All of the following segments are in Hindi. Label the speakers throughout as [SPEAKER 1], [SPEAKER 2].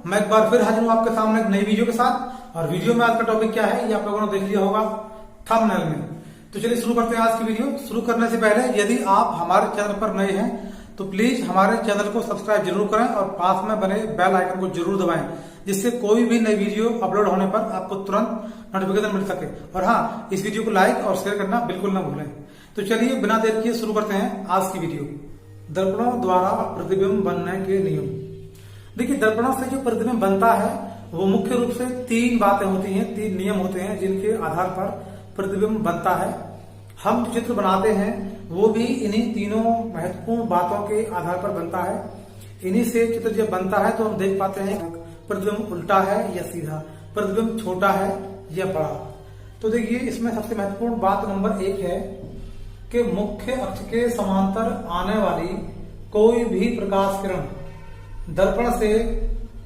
[SPEAKER 1] मैं एक बार फिर हाजिर हूं आपके सामने एक नई वीडियो के साथ। और वीडियो में आज का टॉपिक क्या है ये आप लोगों ने देख लिया होगा थंबनेल में। तो चलिए शुरू करते हैं आज की वीडियो। शुरू करने से पहले यदि आप हमारे चैनल पर नए हैं तो प्लीज हमारे चैनल को सब्सक्राइब जरूर करें और पास में बने बेल आइकन को जरूर दबाएं, जिससे कोई भी नई वीडियो अपलोड होने पर आपको तुरंत नोटिफिकेशन मिल सके। और हाँ, इस वीडियो को लाइक और शेयर करना बिल्कुल ना भूलें। तो चलिए बिना देर किए शुरू करते हैं आज की वीडियो। दर्पणों द्वारा प्रतिबिंब बनने के नियम। देखिए, दर्पणों से जो प्रतिबिंब बनता है वो मुख्य रूप से तीन बातें होती हैं, तीन नियम होते हैं जिनके आधार पर प्रतिबिंब बनता है। हम जो चित्र बनाते हैं वो भी इन्हीं तीनों महत्वपूर्ण बातों के आधार पर बनता है। इन्हीं से चित्र जब बनता है तो हम देख पाते हैं प्रतिबिंब उल्टा है या सीधा, प्रतिबिंब छोटा है या बड़ा। तो देखिए, इसमें सबसे महत्वपूर्ण बात नंबर 1 है कि मुख्य अक्ष के समांतर आने वाली कोई भी प्रकाश किरण दर्पण से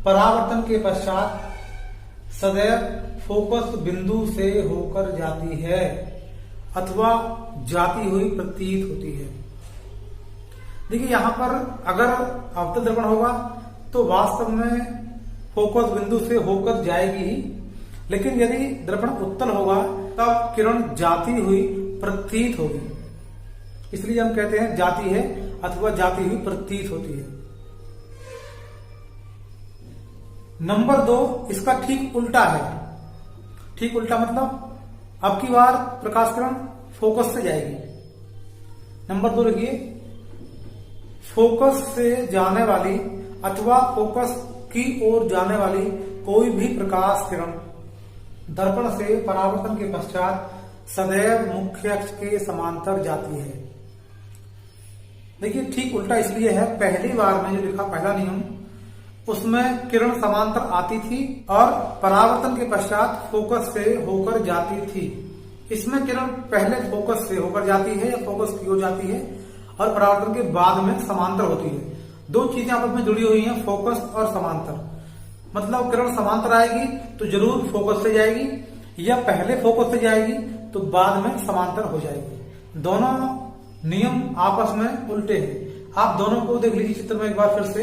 [SPEAKER 1] परावर्तन के पश्चात सदैव फोकस बिंदु से होकर जाती है अथवा जाती हुई प्रतीत होती है। देखिए, यहां पर अगर अवतल दर्पण होगा तो वास्तव में फोकस बिंदु से होकर जाएगी ही, लेकिन यदि दर्पण उत्तल होगा तब किरण जाती हुई प्रतीत होगी। इसलिए हम कहते हैं जाती है अथवा जाती हुई प्रतीत होती है। नंबर 2, इसका ठीक उल्टा है। ठीक उल्टा मतलब अब की बार प्रकाश किरण फोकस से जाएगी। नंबर 2 लिखिए, फोकस से जाने वाली अथवा फोकस की ओर जाने वाली कोई भी प्रकाश किरण दर्पण से परावर्तन के पश्चात सदैव मुख्य अक्ष के समांतर जाती है। देखिए, ठीक उल्टा इसलिए है, पहली बार में जो लिखा पहला नियम उसमें किरण समांतर आती थी और परावर्तन के पश्चात फोकस से होकर जाती थी। इसमें किरण पहले फोकस से होकर जाती है या फोकस की ओर जाती है और परावर्तन के बाद में समांतर होती है। दो चीजें आपस में जुड़ी हुई हैं, फोकस और समांतर। मतलब किरण समांतर आएगी तो जरूर फोकस से जाएगी या पहले फोकस से जाएगी तो बाद में समांतर हो जाएगी। दोनों नियम आपस में उल्टे हैं। आप दोनों को देख लीजिए चित्र में एक बार फिर से।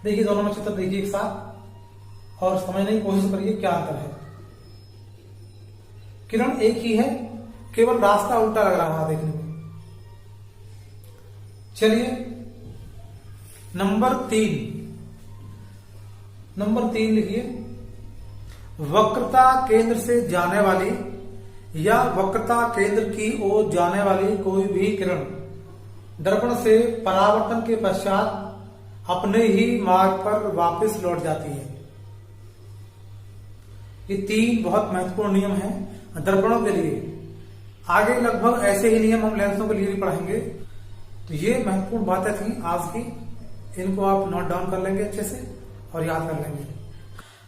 [SPEAKER 1] देखिए, दोनों में चित्र देखिए एक साथ और समझने की कोशिश करिए क्या अंतर है। किरण एक ही है, केवल रास्ता उल्टा लग रहा है देखने में। चलिए नंबर 3 लिखिए, वक्रता केंद्र से जाने वाली या वक्रता केंद्र की ओर जाने वाली कोई भी किरण दर्पण से परावर्तन के पश्चात अपने ही मार्ग पर वापस लौट जाती है। ये 3 बहुत महत्वपूर्ण नियम हैं दर्पणों के लिए। आगे लगभग ऐसे ही नियम हम लेंसों के लिए भी पढ़ेंगे। तो ये महत्वपूर्ण बातें थी आज की, इनको आप नोट डाउन कर लेंगे अच्छे से और याद कर लेंगे।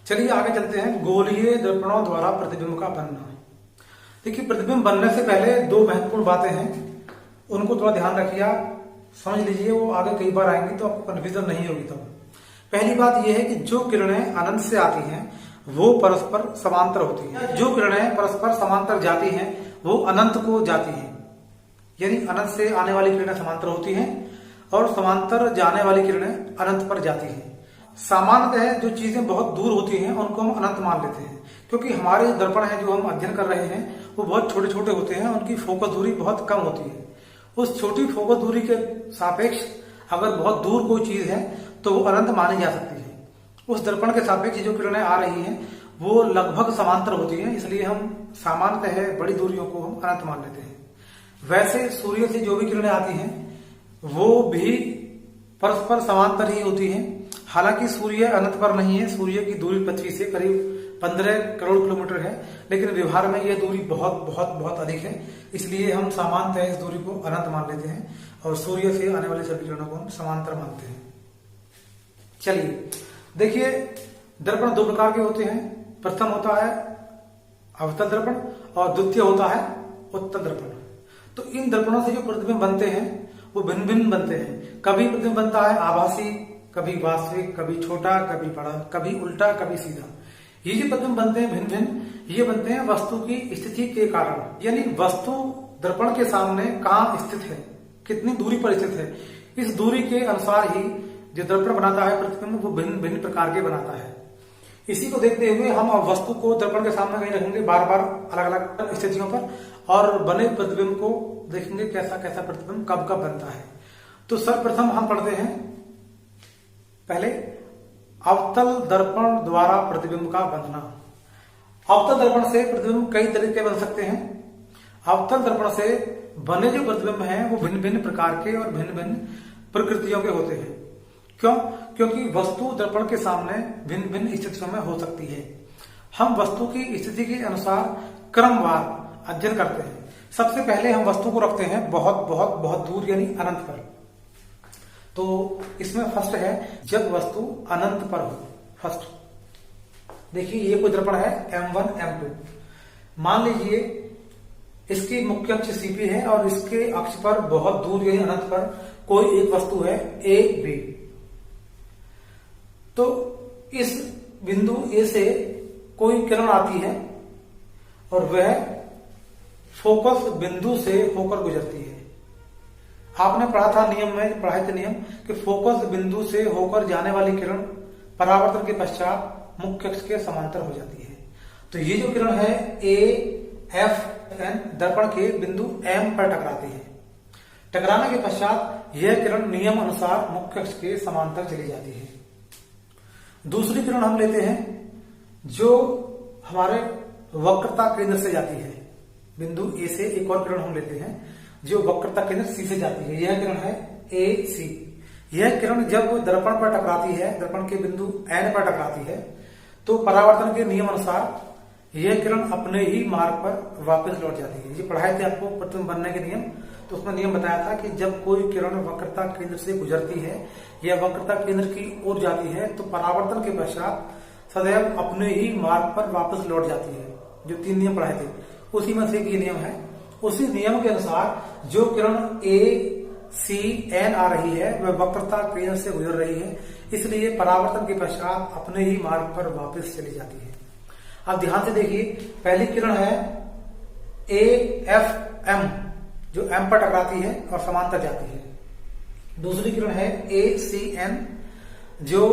[SPEAKER 1] चलिए आगे चलते हैं। गोलीय दर्पणों द्वारा प्रतिबिंब का बनना। देखिए, प्रतिबिंब बनने से पहले 2 महत्वपूर्ण बातें हैं, उनको थोड़ा ध्यान रखिए, आप समझ लीजिए, वो आगे कई बार आएंगी तो आपको कन्फ्यूजन नहीं होगी। तब पहली बात यह है कि जो किरणें अनंत से आती हैं वो परस्पर समांतर होती हैं। जो किरणें परस्पर समांतर जाती हैं वो अनंत को जाती हैं, यानी अनंत से आने वाली किरणें समांतर होती हैं और समांतर जाने वाली किरणें अनंत पर जाती हैं। सामान्यतः जो चीजें बहुत दूर होती हैं उनको हम अनंत मान लेते हैं, क्योंकि हमारे दर्पण है जो हम अध्ययन कर रहे हैं वो बहुत छोटे छोटे होते हैं, उनकी फोकस दूरी बहुत कम होती है। उस छोटी फोकस दूरी के सापेक्ष अगर बहुत दूर कोई चीज है तो वो अनंत मानी जा सकती है। उस दर्पण के सापेक्ष जो किरणें आ रही हैं वो लगभग समांतर होती हैं, इसलिए हम सामान्यतः बड़ी दूरियों को हम अनंत मान लेते हैं। वैसे सूर्य से जो भी किरणें आती हैं वो भी परस्पर समांतर ही होती हैं। हालांकि सूर्य अनंत पर नहीं है, सूर्य की दूरी पृथ्वी से करीब 15 करोड़ किलोमीटर है, लेकिन व्यवहार में यह दूरी बहुत बहुत बहुत अधिक है, इसलिए हम सामान्यतः इस दूरी को अनंत मान लेते हैं और सूर्य से आने वाली सभी किरणों को हम समांतर मानते हैं। चलिए देखिए, दर्पण 2 प्रकार के होते हैं। प्रथम होता है अवतल दर्पण और द्वितीय होता है उत्तल दर्पण। तो इन दर्पणों से जो प्रतिबिंब बनते हैं वो भिन्न भिन्न बनते हैं। कभी प्रतिबिंब बनता है आभासी, कभी वास्तविक, कभी छोटा, कभी बड़ा, कभी उल्टा, कभी सीधा। ये जो प्रतिबिंब बनते हैं भिन्न भिन्न, ये बनते हैं वस्तु की स्थिति के कारण, यानी वस्तु दर्पण के सामने कहाँ स्थित है, कितनी दूरी पर स्थित है, इस दूरी के अनुसार ही जो दर्पण बनाता है प्रतिबिंब वो भिन्न भिन्न प्रकार के बनाता है। इसी को देखते हुए हम वस्तु को दर्पण के सामने कहीं रखेंगे बार बार अलग अलग स्थितियों पर और बने प्रतिबिंब को देखेंगे कैसा कैसा प्रतिबिंब कब कब बनता है। तो सर्वप्रथम हम पढ़ते हैं पहले अवतल दर्पण द्वारा प्रतिबिंब का बनना। अवतल दर्पण से प्रतिबिंब कई तरीके बन सकते हैं। अवतल दर्पण से बने जो प्रतिबिंब हैं वो भिन्न भिन्न प्रकार के और भिन्न भिन्न प्रकृतियों के होते हैं। क्यों? क्योंकि वस्तु दर्पण के सामने भिन्न भिन्न स्थितियों में हो सकती है। हम वस्तु की स्थिति के अनुसार क्रमवार अध्ययन करते हैं। सबसे पहले हम वस्तु को रखते हैं बहुत बहुत बहुत दूर यानी अनंत पर। तो इसमें फर्स्ट है जब वस्तु अनंत पर हो। फर्स्ट देखिए ये कोई दर्पण है M1 M2। मान लीजिए इसकी मुख्य अक्ष सीपी है और इसके अक्ष पर बहुत दूर यानी अनंत पर कोई एक वस्तु है ए बी। तो इस बिंदु ए से कोई किरण आती है और वह फोकस बिंदु से होकर गुजरती है। आपने पढ़ा था नियम में, पढ़ाए थे नियम कि फोकस बिंदु से होकर जाने वाली किरण परावर्तन के पश्चात मुख्य अक्ष के समांतर हो जाती है। तो ये जो किरण है ए एफ एन दर्पण के बिंदु एम पर टकराती है। टकराने के पश्चात यह किरण नियम अनुसार मुख्य अक्ष के समांतर चली जाती है। दूसरी किरण हम लेते हैं जो हमारे वक्रता केंद्र से जाती है। बिंदु ए से एक और किरण हम लेते हैं जो वक्रता केंद्र सी से जाती है। यह किरण है ए सी। यह किरण जब दर्पण पर टकराती है, दर्पण के बिंदु एन पर टकराती है, तो परावर्तन के नियम अनुसार यह किरण अपने ही मार्ग पर वापस लौट जाती है। ये पढ़ाए थे आपको प्रतिबिंब बनने के नियम। तो उसमें नियम बताया था कि जब कोई किरण वक्रता केंद्र से गुजरती है या वक्रता केंद्र की ओर जाती है तो परावर्तन के पश्चात सदैव अपने ही मार्ग पर वापस लौट जाती है। जो 3 नियम पढ़ाए थे उसी में से एक ये नियम है। उसी नियम के अनुसार जो किरण ए सी एन आ रही है वह वक्रता केंद्र से गुजर रही है, इसलिए परावर्तन के पश्चात अपने ही मार्ग पर वापस चली जाती है। अब ध्यान से देखिए, पहली किरण है ए एफ एम जो एम पर टकराती है और समांतर जाती है। दूसरी किरण है ए सी एन जो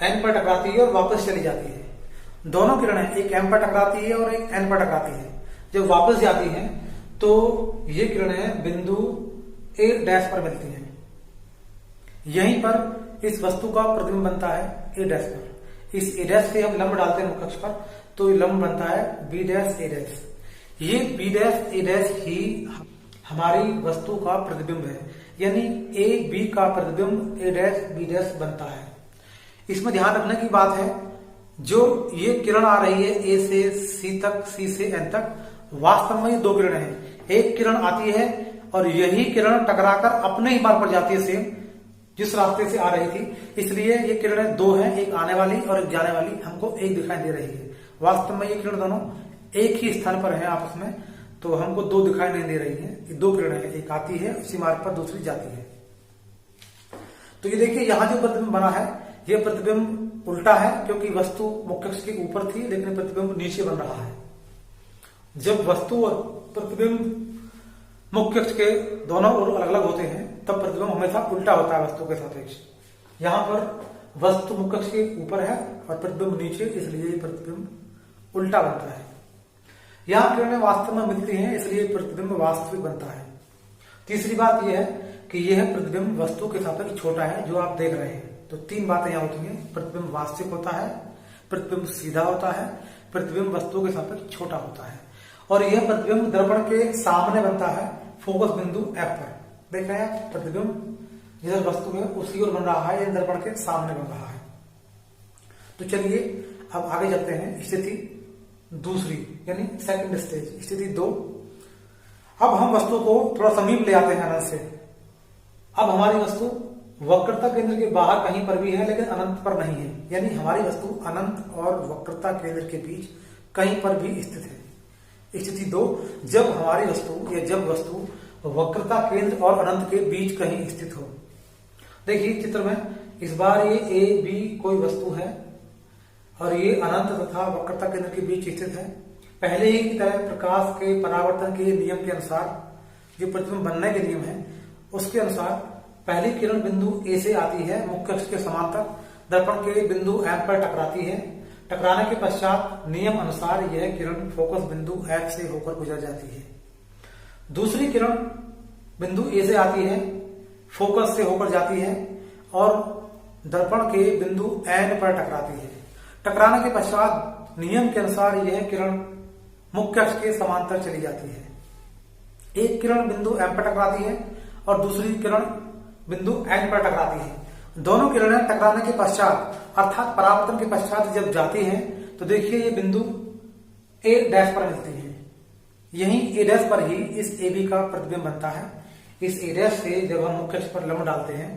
[SPEAKER 1] एन पर टकराती है और वापस चली जाती है। दोनों किरणें एक एम पर टकराती है और एक एन पर टकराती है। जब वापस जाती हैं तो ये किरणें बिंदु ए डैश पर मिलती हैं। यहीं पर इस वस्तु का प्रतिबिंब बनता है ए डैश पर। इस ए डैश से हम लंब डालते हैं मुख्य अक्ष पर तो ये लंब बनता है बी डैश ए डैश। ये बी डैश ए डैश ही हमारी वस्तु का प्रतिबिंब है, यानी ए बी का प्रतिबिंब ए डैश बी डैश बनता है। इसमें ध्यान रखने की बात है जो ये किरण आ रही है ए से सी तक, सी से एन तक, वास्तव में ये 2 किरणें हैं। एक किरण आती है और यही किरण टकराकर अपने ही मार्ग पर जाती है, सेम जिस रास्ते से आ रही थी। इसलिए ये किरणें 2 हैं, एक आने वाली और एक जाने वाली, हमको एक दिखाई दे रही है। वास्तव में ये किरण दोनों एक ही स्थान पर है आपस में, तो हमको 2 दिखाई नहीं दे रही है। ये 2 किरणें हैं, एक आती है उसी मार्ग पर, दूसरी जाती है। तो ये देखिए यहां जो प्रतिबिंब बना है ये प्रतिबिंब उल्टा है, क्योंकि वस्तु मुख्य अक्ष के ऊपर थी लेकिन प्रतिबिंब नीचे बन रहा है। जब वस्तु और प्रतिबिंब मुख्य अक्ष के दोनों ओर अलग अलग होते हैं तब प्रतिबिंब हमेशा उल्टा होता है वस्तु के सापेक्ष। यहां पर वस्तु मुख्य अक्ष के ऊपर है और प्रतिबिंब नीचे, इसलिए ये प्रतिबिंब उल्टा बनता है। यहां किरणें वास्तव में मिलती हैं, इसलिए प्रतिबिंब वास्तविक बनता है। तीसरी बात यह है कि यह प्रतिबिंब वस्तु के सापेक्ष छोटा है जो आप देख रहे हैं। तो 3 बातें यहां होती हैं, प्रतिबिंब वास्तविक होता है, प्रतिबिंब सीधा होता है, प्रतिबिंब वस्तु के सापेक्ष छोटा होता है। और यह प्रतिबिंब दर्पण के सामने बनता है फोकस बिंदु एफ पर। देख रहे हैं प्रतिबिंब जिधर वस्तु है उसी ओर बन रहा है, यह दर्पण के सामने बन रहा है। तो चलिए अब आगे चलते हैं स्थिति दूसरी यानी सेकंड स्टेज, स्थिति 2। अब हम वस्तु को थोड़ा समीप ले आते हैं अनंत से। अब हमारी वस्तु वक्रता केंद्र के बाहर कहीं पर भी है लेकिन अनंत पर नहीं है, यानी हमारी वस्तु अनंत और वक्रता केंद्र के बीच कहीं पर भी स्थित है। स्थिति 2, जब हमारी वस्तु या जब वस्तु वक्रता केंद्र और अनंत के बीच कहीं स्थित हो। देखिए चित्र में इस बार ये ए बी कोई वस्तु है और ये अनंत तथा वक्रता केंद्र के बीच स्थित है। पहले ही की तरह प्रकाश के परावर्तन के नियम के अनुसार, जो प्रतिबिंब बनने के नियम है उसके अनुसार पहली किरण बिंदु ए से आती है, मुख्य अक्ष के समांतर दर्पण के बिंदु एम पर टकराती है। टकराने के पश्चात नियम अनुसार यह किरण फोकस बिंदु एफ से होकर गुजर जाती है। दूसरी किरण बिंदु ए से आती है, फोकस से होकर जाती है और दर्पण के बिंदु एन पर टकराती है। टकराने के पश्चात नियम के अनुसार यह किरण मुख्य अक्ष के समांतर चली जाती है। एक किरण बिंदु एम पर टकराती है और दूसरी किरण बिंदु एन पर टकराती है। दोनों किरणें टकराने के पश्चात अर्थात परावर्तन के पश्चात जब जाती हैं तो देखिए ये बिंदु ए डैश पर मिलती है। यहीं ए डैश पर ही इस ए बी का प्रतिबिंब बनता है। इस ए डैश से जब हम मुख्य अक्ष पर लंब डालते हैं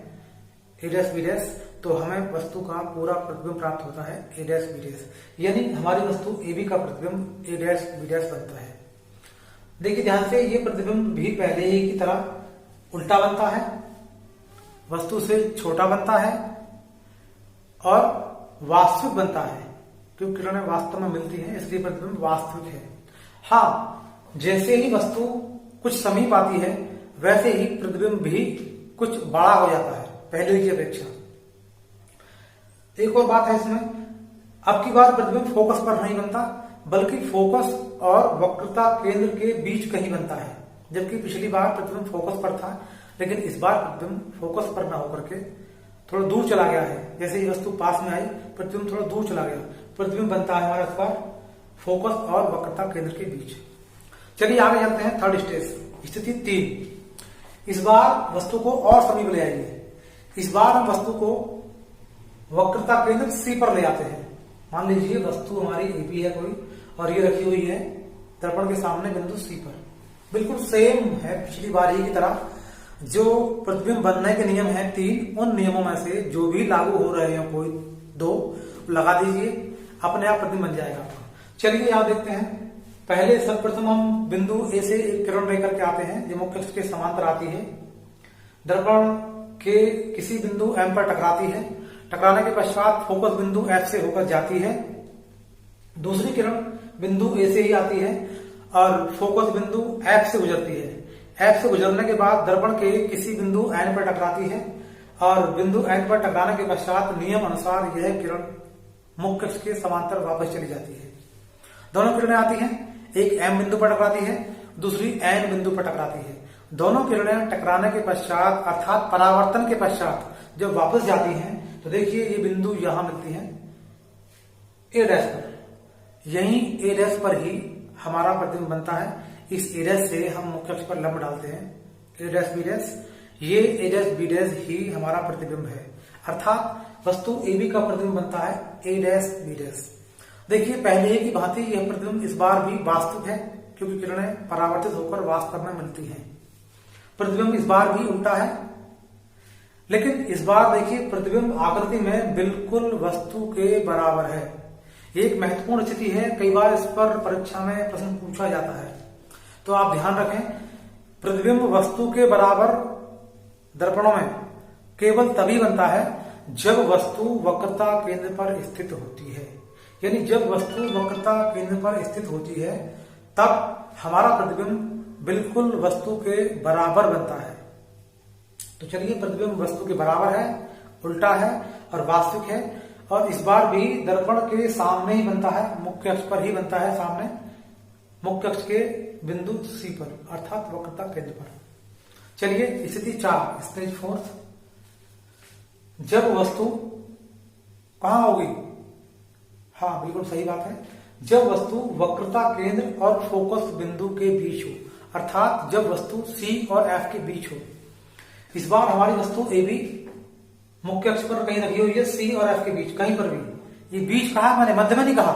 [SPEAKER 1] ए डैश बी डैश, तो हमें वस्तु का पूरा प्रतिबिंब प्राप्त होता है ए डैश बी डैश, यानी हमारी वस्तु ए बी का प्रतिबिंब ए डैश बी डैश बनता है। देखिए ध्यान से, ये प्रतिबिंब भी पहले ही की तरह उल्टा बनता है, वस्तु से छोटा बनता है और वास्तविक बनता है, क्योंकि किरणें वास्तव में मिलती हैं इसलिए प्रतिबिंब वास्तविक है। हाँ, जैसे ही वस्तु कुछ समीप आती है वैसे ही प्रतिबिंब भी कुछ बड़ा हो जाता है पहले की अपेक्षा। एक और बात है इसमें, अब की बार प्रतिबिंब फोकस पर नहीं बनता बल्कि फोकस और वक्रता केंद्र के बीच कहीं बनता है, जबकि पिछली बार प्रतिबिंब फोकस पर था, लेकिन इस बार प्रतिबिंब फोकस पर ना होकर के थोड़ा दूर चला गया है। जैसे ही वस्तु पास में आई प्रतिबिंब थोड़ा दूर चला गया, प्रतिबिंब बनता है हमारा इस बार फोकस और वक्रता केंद्र के बीच। चलिए आगे चलते हैं थर्ड स्टेज, स्थिति 3। इस बार वस्तु को और समीप ले आइए। इस बार हम वस्तु को वक्रता केंद्र सी पर ले आते हैं। मान लीजिए वस्तु हमारी एपी है कोई और ये रखी हुई है दर्पण के सामने बिंदु सी पर। बिल्कुल सेम है पिछली बार ही की तरह। जो प्रतिबिंब बनने के नियम हैं 3, उन नियमों में से जो भी लागू हो रहे हैं कोई 2 लगा दीजिए, अपने आप प्रतिबिंब बन जाएगा। चलिए आप देखते हैं। पहले सर्वप्रथम हम बिंदु ए से एक किरण लेकर के आते हैं जो मुख्य अक्ष के समांतर आती है, दर्पण के किसी बिंदु एम पर टकराती है। टकराने के पश्चात फोकस बिंदु एफ से होकर जाती है। दूसरी किरण बिंदु ए से ही आती है और फोकस बिंदु एफ से गुजरती है। एफ से गुजरने के बाद दर्पण के किसी बिंदु एन पर टकराती है और बिंदु एन पर टकराने के पश्चात नियम अनुसार यह किरण मुख्य अक्ष के समांतर वापस चली जाती है। दोनों किरणें आती हैं, एक एम बिंदु पर टकराती है, दूसरी एन बिंदु पर टकराती है। दोनों किरणें टकराने के पश्चात अर्थात परावर्तन के पश्चात जब वापस जाती हैं तो देखिए ये बिंदु यहां मिलती हैं ए डैश पर। यहीं ए डैश पर ही हमारा प्रतिबिंब बनता है। इस ए डैश से हम मुख्य अक्ष पर लंब डालते हैं ए डैश बी डैश। ये ए डैश बी डैश ही हमारा प्रतिबिंब है, अर्थात वस्तु ए बी का प्रतिबिंब बनता है ए डैश बी डैश। देखिए पहले की भांति यह प्रतिबिंब इस बार भी वास्तविक है क्योंकि किरणें परावर्तित होकर वास्तव में मिलती हैं। प्रतिबिंब इस बार भी उल्टा है, लेकिन इस बार देखिए प्रतिबिंब आकृति में बिल्कुल वस्तु के बराबर है। एक महत्वपूर्ण स्थिति है, कई बार इस पर परीक्षा में प्रश्न पूछा जाता है, तो आप ध्यान रखें। प्रतिबिंब वस्तु के बराबर दर्पणों में केवल तभी बनता है जब वस्तु वक्रता केंद्र पर स्थित होती है। यानी जब वस्तु वक्रता केंद्र पर स्थित होती है तब हमारा प्रतिबिंब बिल्कुल वस्तु के बराबर बनता है। तो चलिए, प्रतिबिंब वस्तु के बराबर है, उल्टा है और वास्तविक है, और इस बार भी दर्पण के सामने ही बनता है, मुख्य अक्ष पर ही बनता है, सामने मुख्य अक्ष के बिंदु सी पर अर्थात वक्रता केंद्र पर। चलिए स्थिति 4, स्टेज 4। जब वस्तु कहां होगी? हाँ बिल्कुल सही बात है, जब वस्तु वक्रता केंद्र और फोकस बिंदु के बीच हो, अर्थात जब वस्तु सी और एफ के बीच हो। इस बार हमारी वस्तु ए बी मुख्य अक्ष पर कहीं रखी हुई है, सी और एफ के बीच कहीं पर भी। ये बीच कहा, मैंने मध्य में नहीं कहा।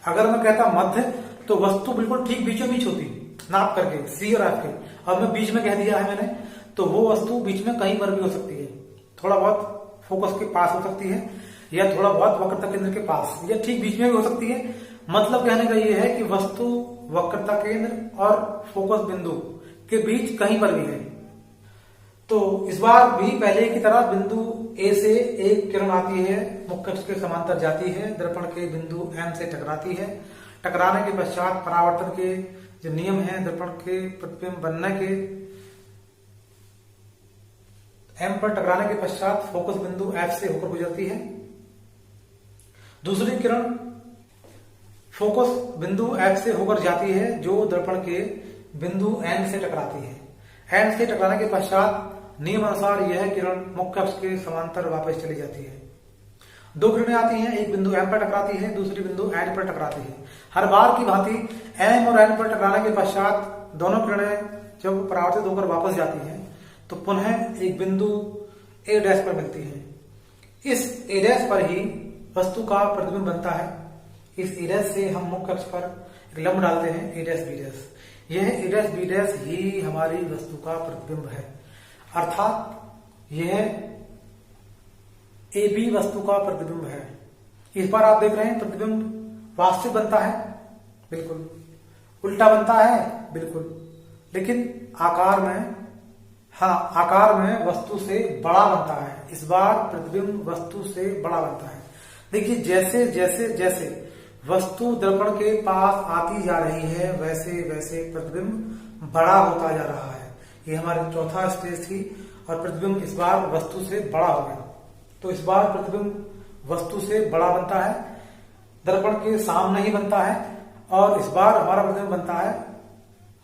[SPEAKER 1] अगर मैं कहता मध्य तो वस्तु बिल्कुल ठीक बीचों बीच होती नाप करके सी और एफ के, अब मैं बीच में कह दिया है मैंने, तो वो वस्तु बीच में कहीं पर भी हो सकती है। थोड़ा बहुत फोकस के पास हो सकती है या थोड़ा बहुत वक्रता केंद्र के पास या ठीक बीच में भी हो सकती है। मतलब कहने का ये है कि वस्तु वक्रता केंद्र और फोकस बिंदु के बीच कहीं पर भी है। तो इस बार भी पहले की तरह बिंदु ए से एक किरण आती है, मुख्य अक्ष के समांतर जाती है, दर्पण के बिंदु एम से टकराती है। टकराने के पश्चात परावर्तन के जो नियम है, दर्पण के प्रतिबिंब बनने के, एम पर टकराने के पश्चात फोकस बिंदु एफ से होकर गुजरती है। दूसरी किरण फोकस बिंदु एफ से होकर जाती है जो दर्पण के बिंदु एन से टकराती है। एन से टकराने के पश्चात नियम अनुसार यह किरण मुख्य अक्ष के समांतर वापस चली जाती है। दो किरणें आती हैं, एक बिंदु एम पर टकराती है, दूसरी बिंदु एन पर टकराती है। हर बार की भांति एम और एन पर टकराने के पश्चात दोनों किरणें जब परावर्तित होकर वापस जाती हैं तो पुनः एक बिंदु ए डैश पर मिलती है। इस ए डैश पर ही वस्तु का प्रतिबिंब बनता है। इस ए डैश से हम मुख्य अक्ष पर एक लंब डालते हैं, ए डैश बी डैश। यह ए डैश बी डैश ही हमारी वस्तु का प्रतिबिंब है, अर्थात यह ए बी वस्तु का प्रतिबिंब है। इस बार आप देख रहे हैं प्रतिबिंब वास्तविक बनता है, बिल्कुल उल्टा बनता है, बिल्कुल, लेकिन आकार में, हाँ, आकार में वस्तु से बड़ा बनता है। इस बार प्रतिबिंब वस्तु से बड़ा बनता है। देखिए जैसे जैसे जैसे वस्तु दर्पण के पास आती जा रही है वैसे वैसे प्रतिबिंब बड़ा होता जा रहा है। ये हमारी चौथा स्टेज थी और प्रतिबिंब इस बार वस्तु से बड़ा हो गया। तो इस बार प्रतिबिंब वस्तु से बड़ा बनता है, दर्पण के सामने ही बनता है और इस बार हमारा प्रतिबिंब बनता है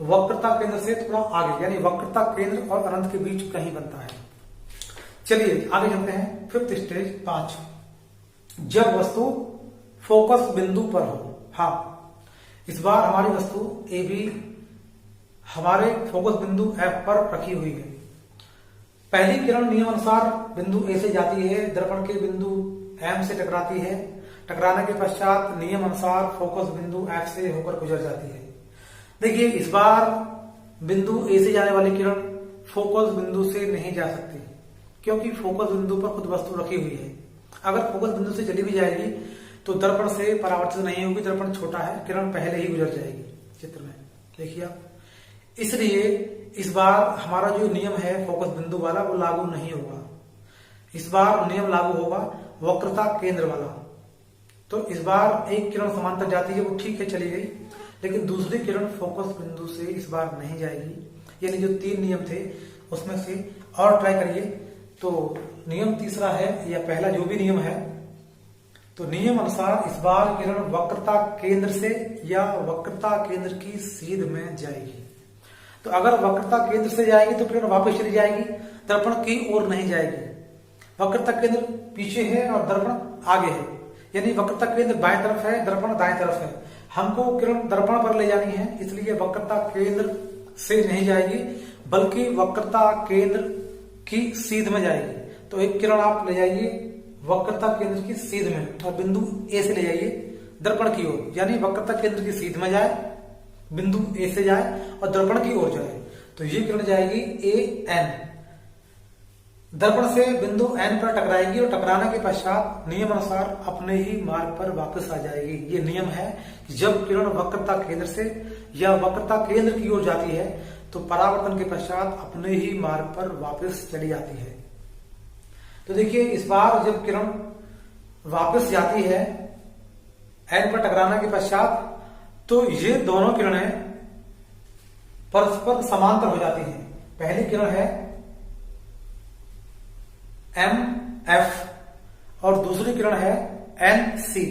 [SPEAKER 1] वक्रता केंद्र से थोड़ा आगे, यानी वक्रता केंद्र और अनंत के बीच कहीं बनता है। चलिए आगे चलते हैं। फिफ्थ स्टेज 5, जब वस्तु फोकस बिंदु पर हो। हाँ, इस बार हमारी वस्तु ए बी हमारे फोकस बिंदु एफ पर रखी हुई है। पहली किरण नियम अनुसार बिंदु ए से जाती है, दर्पण के बिंदु एम से टकराती है। टकराने के पश्चात नियम अनुसार फोकस बिंदु एफ से होकर गुजर जाती है। देखिए इस बार बिंदु ए से जाने वाली किरण फोकस बिंदु से नहीं जा सकती, क्योंकि फोकस बिंदु पर खुद वस्तु रखी हुई है। अगर फोकस बिंदु से चली भी जाएगी तो दर्पण से परावर्तित नहीं होगी, दर्पण छोटा है, किरण पहले ही गुजर जाएगी। चित्र में देखिए आप, इसलिए इस बार हमारा जो नियम है फोकस बिंदु वाला वो लागू नहीं होगा। इस बार नियम लागू होगा वक्रता केंद्र वाला। तो इस बार एक किरण समांतर जाती है, वो ठीक है चली गई, लेकिन दूसरी किरण फोकस बिंदु से इस बार नहीं जाएगी। यानी जो 3 नियम थे उसमें से और ट्राई करिए। तो नियम तीसरा है, या पहला जो भी नियम है, तो नियम अनुसार इस बार किरण वक्रता केंद्र से या वक्रता केंद्र की सीध में जाएगी। तो अगर वक्रता केंद्र से जाएगी तो किरण वापस चली जाएगी, दर्पण की ओर नहीं जाएगी। वक्रता केंद्र पीछे है और दर्पण आगे है, यानी वक्रता केंद्र बाएं तरफ है, दर्पण दाएं तरफ है। हमको किरण दर्पण पर ले जानी है, इसलिए वक्रता केंद्र से नहीं जाएगी बल्कि वक्रता केंद्र की सीध में जाएगी। तो एक किरण आप ले जाइए वक्रता केंद्र की सीध में और बिंदु ए से ले जाइए दर्पण की ओर, यानी वक्रता केंद्र की सीध में जाए, बिंदु ए से जाए और दर्पण की ओर जाए। तो ये किरण जाएगी ए एन, दर्पण से बिंदु एन पर टकराएगी और टकराने के पश्चात नियम अनुसार अपने ही मार्ग पर वापस आ जाएगी। ये नियम है कि जब किरण वक्रता केंद्र से या वक्रता केंद्र की ओर जाती है तो परावर्तन के पश्चात अपने ही मार्ग पर वापस चली जाती है। तो देखिए इस बार जब किरण वापस जाती है एन पर टकराने के पश्चात, तो ये दोनों किरणें परस्पर समांतर हो जाती हैं। पहली किरण है एम एफ और दूसरी किरण है एन सी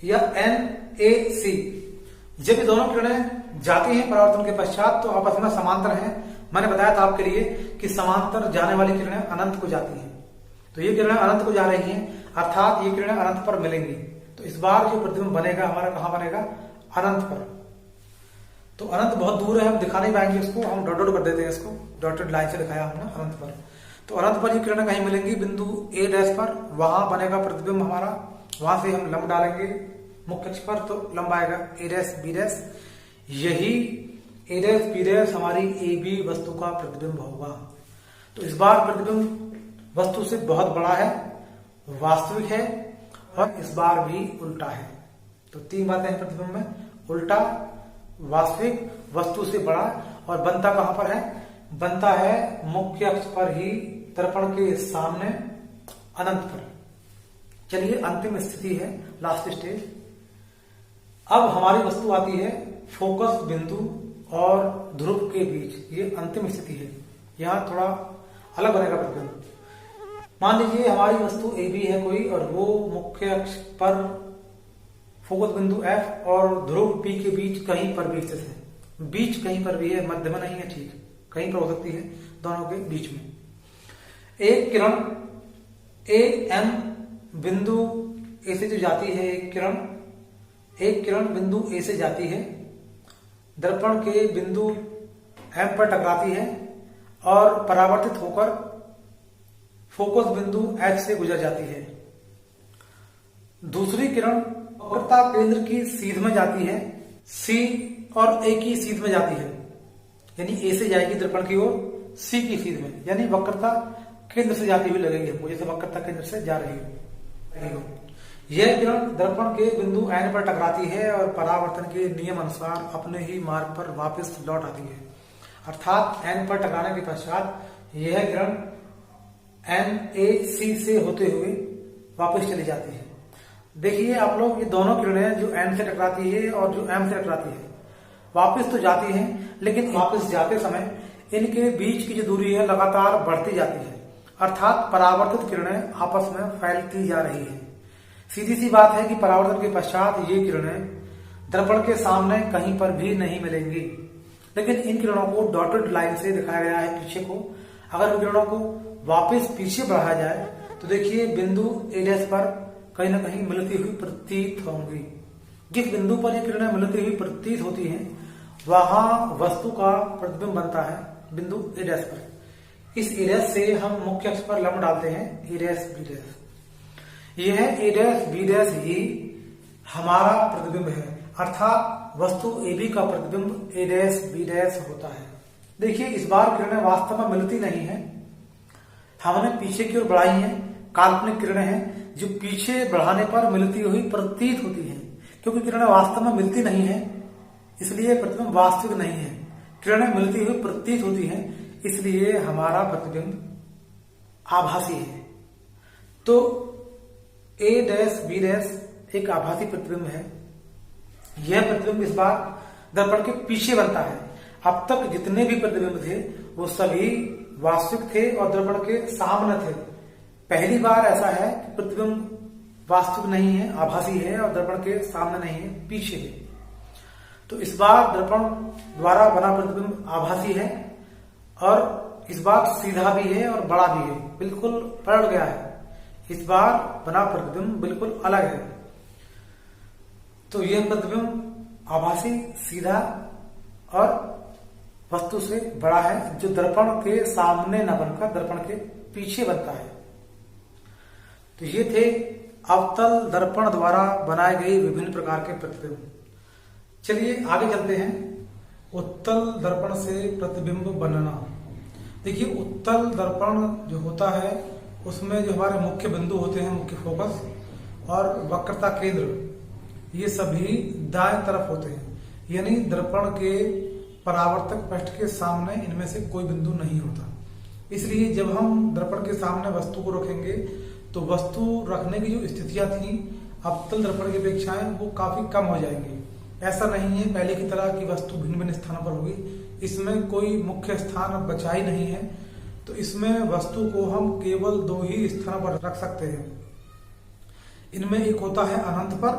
[SPEAKER 1] या एन ए सी। जब ये दोनों किरणें जाती हैं परावर्तन के पश्चात तो आपस में समांतर हैं। मैंने बताया था आपके लिए कि समांतर जाने वाली किरणें अनंत को जाती हैं। तो ये किरणें अनंत को जा रही हैं, अर्थात ये किरणें अनंत पर मिलेंगी। तो इस बार जो प्रतिबिंब बनेगा हमारा कहां बनेगा? अनंत पर। तो अनंत बहुत दूर है, हम दिखा नहीं पाएंगे इसको, हम डॉट डॉट कर देते हैं इसको, डॉटेड लाइन से दिखाया हमने अनंत पर। तो अनंत पर ये किरणें कहीं मिलेंगी बिंदु ए डैश पर, वहां बनेगा प्रतिबिंब हमारा, वहां से हम लंब डालेंगे मुख्य अक्ष पर, तो लंब आएगा ए डैश बी डैश। यही ए डैश बी डैश हमारी ए बी वस्तु का प्रतिबिंब होगा। तो इस बार प्रतिबिंब वस्तु से बहुत बड़ा है, वास्तविक है और इस बार भी उल्टा है। तो 3 बातें हैं प्रतिबिंब में, उल्टा, वास्तविक, वस्तु से बड़ा, और बनता कहां पर है? बनता है मुख्य अक्ष पर ही, दर्पण के सामने, अनंत पर। चलिए अंतिम स्थिति है, लास्ट स्टेज। अब हमारी वस्तु आती है फोकस बिंदु और ध्रुव के बीच, ये अंतिम स्थिति है। यहां थोड़ा अलग बनेगा प्रतिबिंब। मान लीजिए हमारी वस्तु ए बी है कोई, और वो मुख्य अक्ष पर फोकस बिंदु एफ और ध्रुव पी के बीच कहीं पर भी स्थित है। बीच कहीं पर भी है, मध्य में नहीं है, ठीक, कहीं पर हो सकती है दोनों के बीच में। एक किरण ए एम बिंदु ए से जो जाती है, एक किरण बिंदु ए से जाती है, दर्पण के बिंदु एम पर टकराती है और परावर्तित होकर फोकस बिंदु एच से गुजर जाती है। दूसरी किरण वक्रता केंद्र की सीध में जाती है, सी और ए की सीध में जाती है, यानी ए से जाएगी दर्पण की ओर, सी की सीध में, यानी वक्रता केंद्र से जाती हुई लगेगी हमको, जैसे वक्रता केंद्र से जा रही हो। यह किरण दर्पण के बिंदु एन पर टकराती है और परावर्तन के नियम अनुसार अपने ही मार्ग पर वापस लौट आती है। अर्थात एन पर टकराने के पश्चात यह किरण एन ए सी से होते हुए वापस चली जाती है। देखिए आप लोग, ये दोनों किरणें जो एन से टकराती है और जो एम से टकराती है, वापस तो जाती हैं, लेकिन वापस जाते समय इनके बीच की जो दूरी है लगातार बढ़ती जाती है। अर्थात परावर्तित किरणें आपस में फैलती जा रही है। सीधी सी बात है कि परावर्तन के पश्चात ये किरणें दर्पण के सामने कहीं पर भी नहीं मिलेंगी, लेकिन इन किरणों को डॉटेड लाइन से दिखाया गया है पीछे को। अगर इन किरणों को वापस पीछे बढ़ाया जाए तो देखिए बिंदु ए डैश पर कहीं ना कहीं मिलती हुई प्रतीत होंगी। जिस बिंदु पर ये किरणें मिलती हुई प्रतीत होती हैं, वहां वस्तु का प्रतिबिंब बनता है बिंदु ए डैश पर। इस ए डैश से हम मुख्य अक्ष पर लंब डालते हैं, ए डैश बी डैश। यह ए डैश बी डैश ही हमारा प्रतिबिंब है, अर्थात वस्तु ए बी का प्रतिबिंब ए डैश बी डैश होता है। देखिए इस बार किरणें वास्तव में मिलती नहीं है, हमने पीछे की ओर बढ़ाई है, काल्पनिक किरणें हैं जो पीछे बढ़ाने पर मिलती हुई प्रतीत होती हैं। क्योंकि किरणें वास्तव में मिलती नहीं है, इसलिए प्रतिबिंब वास्तविक नहीं है। किरणें मिलती हुई प्रतीत होती हैं, इसलिए हमारा प्रतिबिंब आभासी है। तो ए डैश बी डैश एक आभासी प्रतिबिंब है। यह प्रतिबिंब इस बार दर्पण के पीछे बनता है। अब तक जितने भी प्रतिबिंब थे वो सभी वास्तविक थे और दर्पण के सामने थे। पहली बार ऐसा है कि प्रतिबिंब वास्तविक नहीं है, आभासी है और दर्पण के सामने नहीं है, पीछे है। तो इस बार दर्पण द्वारा बना प्रतिबिंब आभासी है और इस बार सीधा भी है और बड़ा भी है, बिल्कुल पलट गया है। इस बार बना प्रतिबिंब बिल्कुल अलग है। तो यह प्रतिबिंब आभासी, सीधा और वस्तु से बड़ा है, जो दर्पण के सामने न बनकर दर्पण के पीछे बनता है। तो ये थे अवतल दर्पण द्वारा बनाए गए विभिन्न प्रकार के प्रतिबिंब। चलिए आगे चलते हैं। उत्तल दर्पण से प्रतिबिंब बनना। देखिए उत्तल दर्पण जो होता है उसमें जो हमारे मुख्य बिंदु होते हैं, मुख्य फोकस और वक्रता केंद्र, ये सभी दाएं तरफ होते हैं, यानी दर्पण के परावर्तक पृष्ठ के सामने इनमें से कोई बिंदु नहीं होता। इसलिए जब हम दर्पण के सामने वस्तु को रखेंगे तो वस्तु रखने की जो स्थितियां थी अवतल दर्पण की अपेक्षाएं वो काफी कम हो जाएंगी। ऐसा नहीं है पहले की तरह की वस्तु भिन्न भिन्न स्थानों पर होगी, इसमें कोई मुख्य स्थान बचा ही नहीं है। तो इसमें वस्तु को हम केवल दो ही स्थानों पर रख सकते हैं। इनमें एक होता है अनंत पर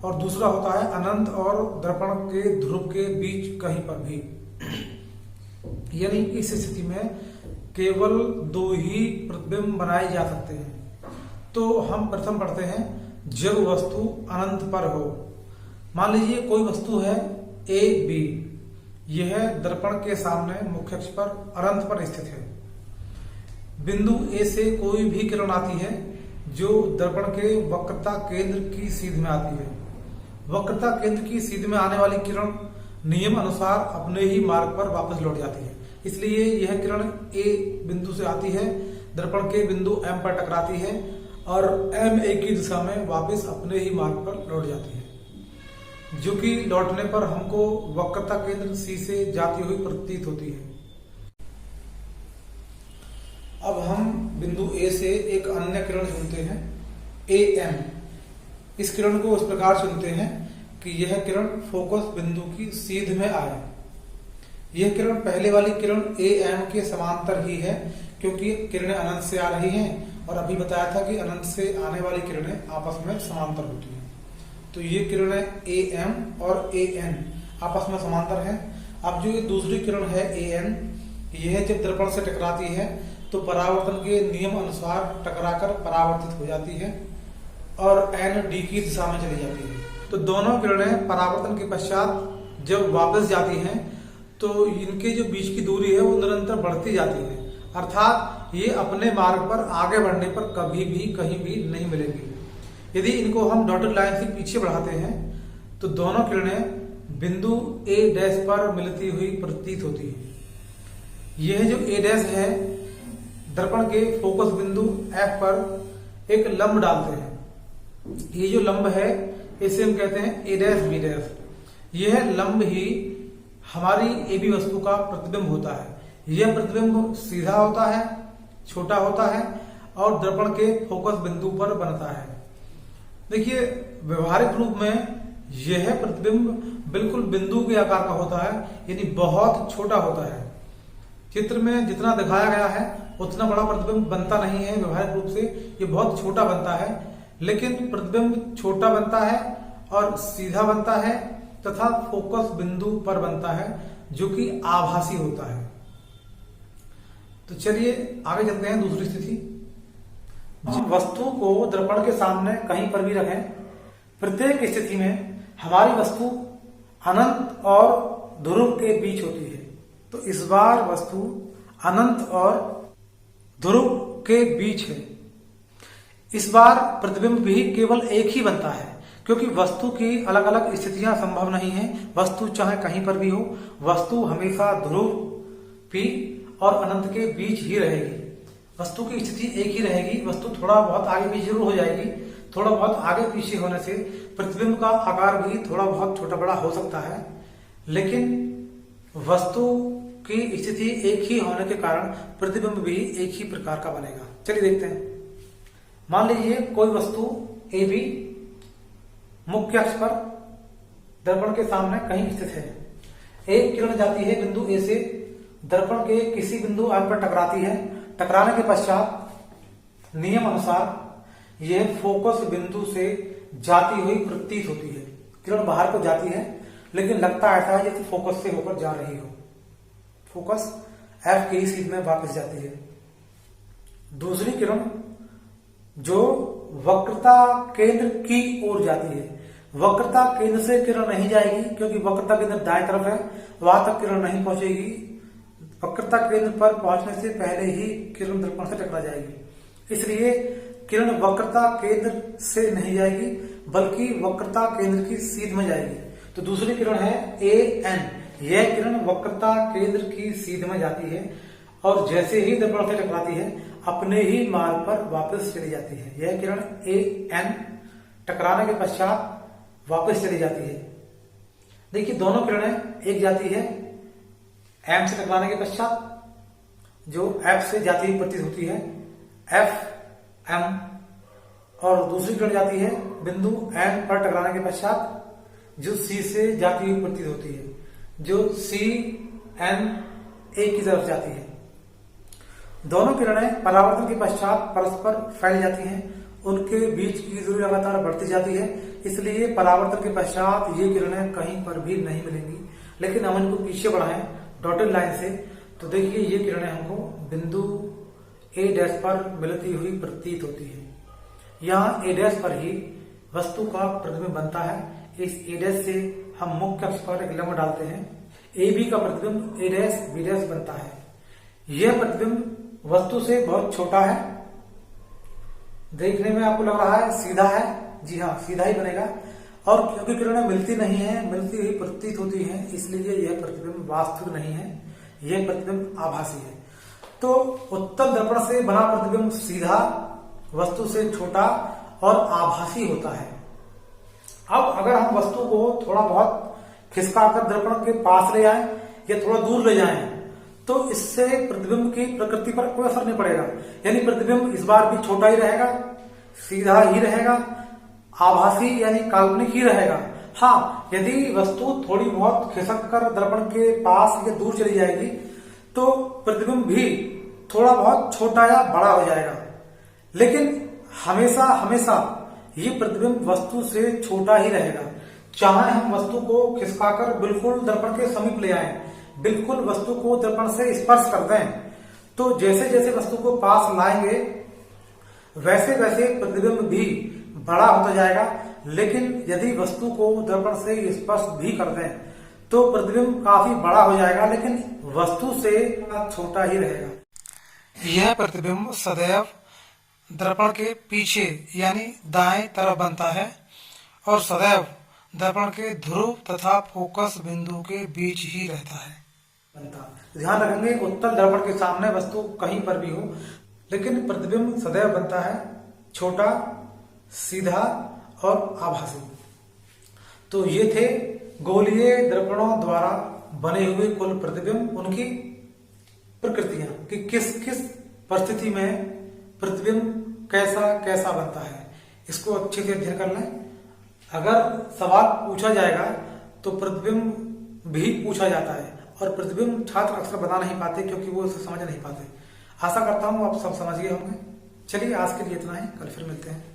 [SPEAKER 1] और दूसरा होता है अनंत और दर्पण के ध्रुव के बीच कहीं पर भी। यानी इस स्थिति में केवल दो ही प्रतिबिंब बनाए जा सकते हैं। तो हम प्रथम पढ़ते हैं, जब वस्तु अनंत पर हो। मान लीजिए कोई वस्तु है ए बी, यह दर्पण के सामने मुख्य अक्ष पर अनंत पर स्थित है। बिंदु ए से कोई भी किरण आती है जो दर्पण के वक्रता केंद्र की सीध में आती है। वक्रता केंद्र की सीध में आने वाली किरण नियम अनुसार अपने ही मार्ग पर वापस लौट जाती है। इसलिए यह किरण ए बिंदु से आती है, दर्पण के बिंदु एम पर टकराती है और एम ए की दिशा में वापस अपने ही मार्ग पर लौट जाती है, जो कि लौटने पर हमको वक्रता केंद्र सी से जाती हुई प्रतीत होती है। अब हम बिंदु ए से एक अन्य किरण चुनते हैं, ए एम। इस किरण को उस प्रकार चुनते हैं कि यह किरण फोकस बिंदु की सीध में आए। यह किरण पहले वाली किरण AM के समांतर ही है, क्योंकि किरणें अनंत से आ रही हैं और अभी बताया था कि अनंत से आने वाली किरणें आपस में समांतर होती हैं। तो ये किरणें AM और AN आपस में समांतर हैं। अब जो ये दूसरी किरण है AN, यह जब दर्पण से टकराती है तो परावर्तन के नियम अनुसार टकराकर परावर्तित हो जाती है और N D की दिशा में चली जाती है। तो दोनों किरणें परावर्तन के पश्चात जब वापस जाती हैं तो इनके जो बीच की दूरी है वो निरंतर बढ़ती जाती है, अर्थात ये अपने मार्ग पर आगे बढ़ने पर कभी भी कहीं भी नहीं मिलेंगी। यदि इनको हम डॉटेड लाइन से पीछे बढ़ाते हैं तो दोनों किरणें बिंदु A डैश पर मिलती हुई प्रतीत होती है। यह जो A डैश है, दर्पण के फोकस बिंदु F पर एक लंब डालते हैं। ये जो लंब है इसे हम कहते हैं A डैश B डैश। यह लंब ही हमारी AB वस्तु का प्रतिबिंब होता है। यह प्रतिबिंब सीधा होता है, छोटा होता है और दर्पण के फोकस बिंदु पर बनता है। देखिए, व्यवहारिक रूप में यह प्रतिबिंब बिल्कुल बिंदु के आकार का होता है, यानी बहुत छोटा होता है। चित्र में जितना दिखाया गया है उतना बड़ा प्रतिबिंब बनता नहीं है। व्यवहारिक रूप से ये बहुत छोटा बनता है, लेकिन प्रतिबिंब छोटा बनता है और सीधा बनता है तथा फोकस बिंदु पर बनता है, जो कि आभासी होता है। तो चलिए आगे चलते हैं दूसरी स्थिति। हम वस्तु को दर्पण के सामने कहीं पर भी रखें, प्रत्येक स्थिति में हमारी वस्तु अनंत और ध्रुव के बीच होती है। तो इस बार वस्तु अनंत और ध्रुव के बीच है। इस बार प्रतिबिंब भी केवल एक ही बनता है, क्योंकि वस्तु की अलग अलग स्थितियां संभव नहीं है। वस्तु चाहे कहीं पर भी हो, वस्तु हमेशा ध्रुव P और अनंत के बीच ही रहेगी। वस्तु की स्थिति एक ही रहेगी। वस्तु थोड़ा बहुत आगे पीछे जरूर हो जाएगी। थोड़ा बहुत आगे पीछे होने से प्रतिबिंब का आकार भी थोड़ा बहुत छोटा बड़ा हो सकता है, लेकिन वस्तु की स्थिति एक ही होने के कारण प्रतिबिंब भी एक ही प्रकार का बनेगा। चलिए देखते हैं। मान लीजिए कोई वस्तु AB मुख्य अक्ष पर दर्पण के सामने कहीं स्थित है। एक किरण जाती है बिंदु A से दर्पण के किसी बिंदु R पर टकराती है। टकराने के पश्चात नियम अनुसार यह फोकस बिंदु से जाती हुई प्रतीत होती है। किरण बाहर को जाती है, लेकिन लगता ऐसा है जैसे फोकस से होकर जा रही हो। फोकस F की ही सीध में वापस जाती है। दूसरी किरण जो वक्रता केंद्र की ओर जाती है। वक्रता केंद्र से किरण नहीं जाएगी, क्योंकि वक्रता केंद्र दाएं तरफ है, वहां तक किरण नहीं पहुंचेगी। वक्रता केंद्र पर पहुंचने से पहले ही किरण दर्पण से टकरा जाएगी। इसलिए किरण वक्रता केंद्र से नहीं जाएगी, बल्कि वक्रता केंद्र की सीध में जाएगी। तो दूसरी किरण है AN। यह किरण वक्रता केंद्र की सीध में जाती है और जैसे ही दर्पण से टकराती है अपने ही मार्ग पर वापस चली जाती है। यह किरण AN टकराने के पश्चात वापस चली जाती है। देखिए, दोनों किरणें एक जाती है M से टकराने के पश्चात, जो F से जाती हुई प्रतीत होती है, FM, और दूसरी किरण जाती है बिंदु N पर टकराने के पश्चात, जो C से जाती हुई प्रतीत होती है, जो CN एक की तरफ जाती है। दोनों किरणें परावर्तन के पश्चात परस्पर फैल जाती हैं। उनके बीच की दूरी लगातार बढ़ती जाती है, इसलिए परावर्तन के पश्चात ये किरणें कहीं पर भी नहीं मिलेंगी। लेकिन हम इनको पीछे बढ़ाएं डॉटेड लाइन से, तो देखिए ये किरणें हमको बिंदु A डैश पर मिलती हुई प्रतीत होती है। यहाँ A डैश पर ही वस्तु का प्रतिबिंब बनता है। इस A डैश से हम मुख्य अक्ष पर एक लंब डालते हैं। AB का प्रतिबिंब A डैश B डैश बनता है। यह प्रतिबिंब वस्तु से बहुत छोटा है। देखने में आपको लग रहा है सीधा है, जी हाँ, सीधा ही बनेगा। और क्योंकि किरणें मिलती नहीं है, मिलती हुई प्रतीत होती हैं, इसलिए यह प्रतिबिंब वास्तविक नहीं है, यह प्रतिबिंब आभासी है। तो उत्तल दर्पण से बना प्रतिबिंब सीधा, वस्तु से छोटा और आभासी होता है। अब अगर हम वस्तु को थोड़ा बहुत खिसकाकर दर्पण के पास ले आए या थोड़ा दूर ले जाएं, तो इससे प्रतिबिंब की प्रकृति पर कोई असर नहीं पड़ेगा। यानी प्रतिबिंब इस बार भी छोटा ही रहेगा, सीधा ही रहेगा, आभासी यानी काल्पनिक ही रहेगा, हाँ, यदि वस्तु थोड़ी बहुत खिसक कर दर्पण के पास या दूर चली जाएगी तो प्रतिबिंब भी थोड़ा बहुत छोटा या बड़ा हो जाएगा, लेकिन हमेशा हमेशा ये प्रतिबिंब वस्तु से छोटा ही रहेगा। चाहे हम वस्तु को खिसकाकर बिल्कुल दर्पण के समीप ले आए, बिल्कुल वस्तु को दर्पण से स्पर्श कर दें, तो जैसे जैसे वस्तु को पास लाएंगे वैसे वैसे प्रतिबिंब भी बड़ा होता जाएगा। लेकिन यदि वस्तु को दर्पण से स्पर्श भी कर दें तो प्रतिबिंब काफी बड़ा हो जाएगा, लेकिन वस्तु से छोटा ही रहेगा। यह प्रतिबिंब सदैव दर्पण के पीछे यानी दाएं तरफ बनता है और सदैव दर्पण के ध्रुव तथा फोकस बिंदु के बीच ही रहता है। ध्यान रखेंगे, उत्तल दर्पण के सामने वस्तु कहीं पर भी हो, लेकिन प्रतिबिंब सदैव बनता है छोटा, सीधा और आभासी। तो ये थे गोलीय दर्पणों द्वारा बने हुए कुल प्रतिबिंब, उनकी प्रकृतियां कि किस किस परिस्थिति में प्रतिबिंब कैसा कैसा बनता है, इसको अच्छे से अध्ययन कर लें। अगर सवाल पूछा जाएगा तो प्रतिबिंब भी पूछा जाता है और प्रतिबिंब छात्र अक्सर बता नहीं पाते क्योंकि वो उसे समझ नहीं पाते। आशा करता हूँ आप सब समझ गए होंगे। चलिए आज के लिए इतना ही, कल फिर मिलते हैं।